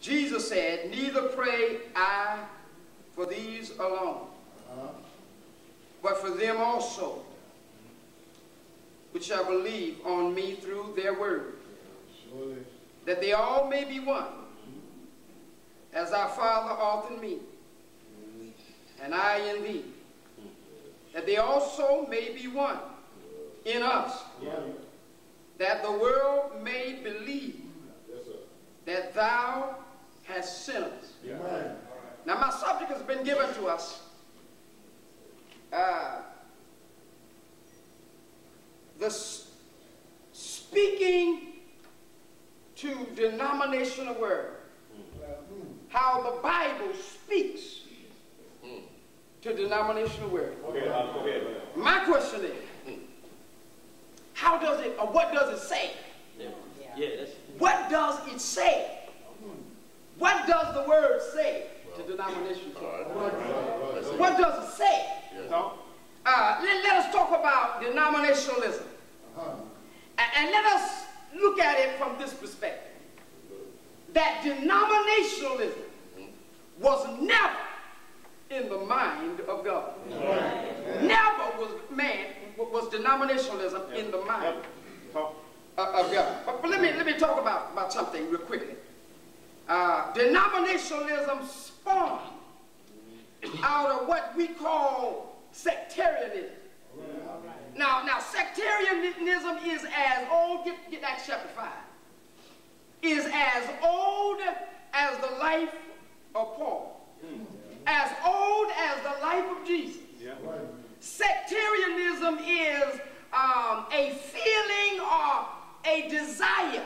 Jesus said, neither pray I for these alone, but for them also, which shall believe on me through their word, that they all may be one, as our Father hath in me, and I in thee, that they also may be one in us, that the world may believe that thou hast sent us. Now my subject has been given to us. Speaking to denominational word. How the Bible speaks to denominational word. My question is, how does it, or what does it say? What does it say? What does the word say to denominational church? What does it say? Let us talk about denominationalism. And let us look at it from this perspective. That denominationalism was never in the mind of God. Never was denominationalism in the mind of God. But let me talk about something real quickly. Denominationalism spawned out of what we call sectarianism. Now sectarianism is as old, get Acts chapter 5, is as old as the life of Paul, as old as the life of Jesus. Sectarianism is a feeling or a desire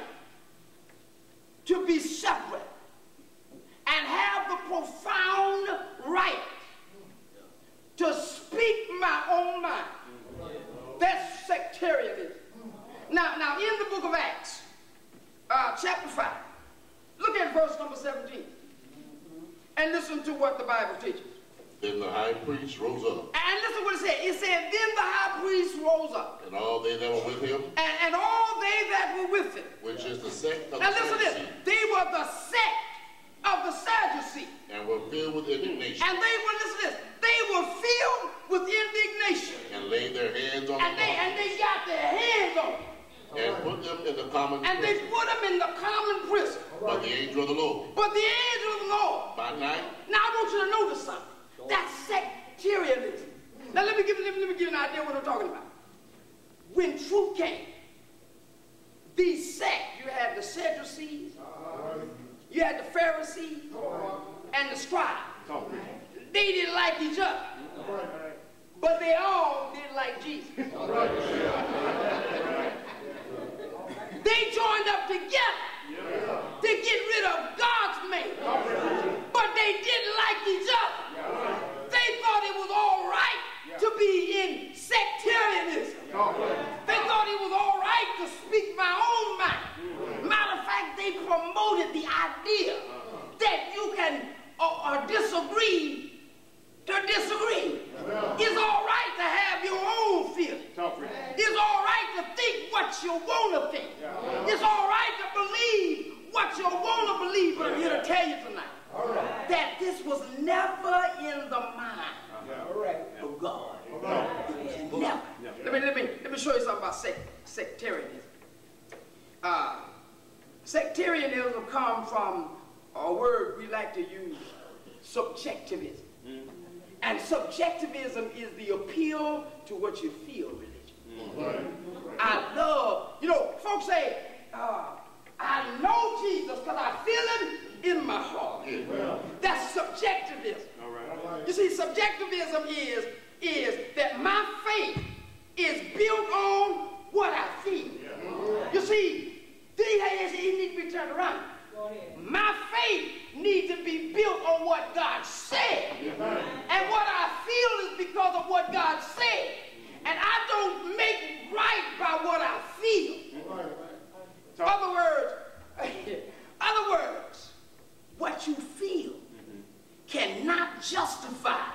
to be separate and have the profound right to speak my own mind. That's sectarianism. Now in the book of Acts, chapter 5, look at verse number 17 and listen to what the Bible teaches. Then the high priest rose up. And listen what it said. It said, then the high priest rose up. And all they that were with him. And all they that were with him. Which is the sect of now the listen to this. They were the sect of the Sadducees. And were filled with indignation. And they were, listen to this, they were filled with indignation. And laid their hands on them. And they got their hands on them. And put them in the common prison. And they put them in the common prison. But the angel of the Lord. But the angel of the Lord. By night. Now I want you to notice something. That's sectarianism. Now let me give you an idea of what I'm talking about. When truth came, these sects, you had the Sadducees, you had the Pharisees, and the scribes. They didn't like each other, but they all didn't like Jesus. They joined up together to get rid of God's man, but they didn't like each other. They thought it was all right to be in sectarianism. They thought it was all right to speak my own mind. Matter of fact, they promoted the idea that you can disagree to disagree. It's all right to have your own feelings. It's all right to think what you want to think. It's all right to believe what you want to believe. But I'm here to tell you tonight that this was never in the mind of God. Never. Let me show you something about sectarianism. Sectarianism comes from a word we like to use, subjectivism. And subjectivism is the appeal to what you feel religion. I love, folks say, I know Jesus because I feel him in my heart. That's subjectivism. You see, subjectivism is that my faith is built on what I feel. You see, it needs to be turned around. My faith needs to be built on what God said. And what I feel is because of what God said. And I don't make right by what I feel. Other words, what you feel cannot justify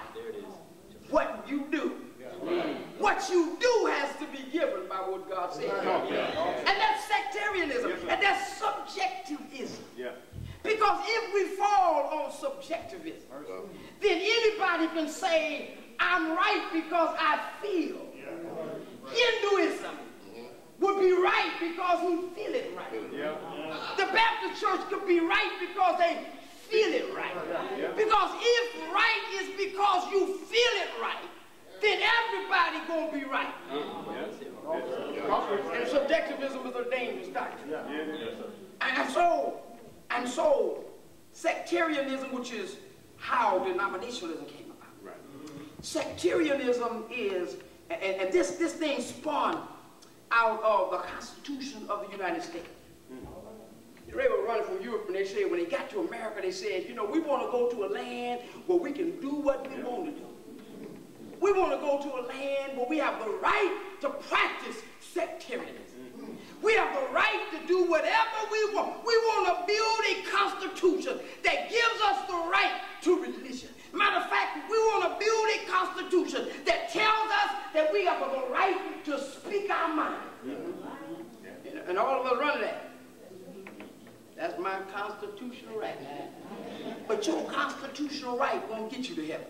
what you do. What you do has to be given by what God said. And that's sectarianism. And that's subjectivism. Because if we on subjectivism, then anybody can say, I'm right because I feel. Hinduism would be right because he feel it right. The Baptist church could be right because they feel it right. Because if right is because you feel it right, then everybody gonna be right. And subjectivism is a dangerous doctrine. And so sectarianism, which is how denominationalism came about. Sectarianism is, and this thing spawned out of the Constitution of the United States. They were running from Europe, and they said when they got to America, they said, you know, we want to go to a land where we can do what we want to do. We want to go to a land where we have the right to practice sectarianism. We have the right to do whatever we want. We want to build a constitution that gives us the right to religion. Matter of fact, we want to build a constitution that tells us that we have the right to speak our mind. And all of us run that. That's my constitutional right. But your constitutional right won't get you to heaven.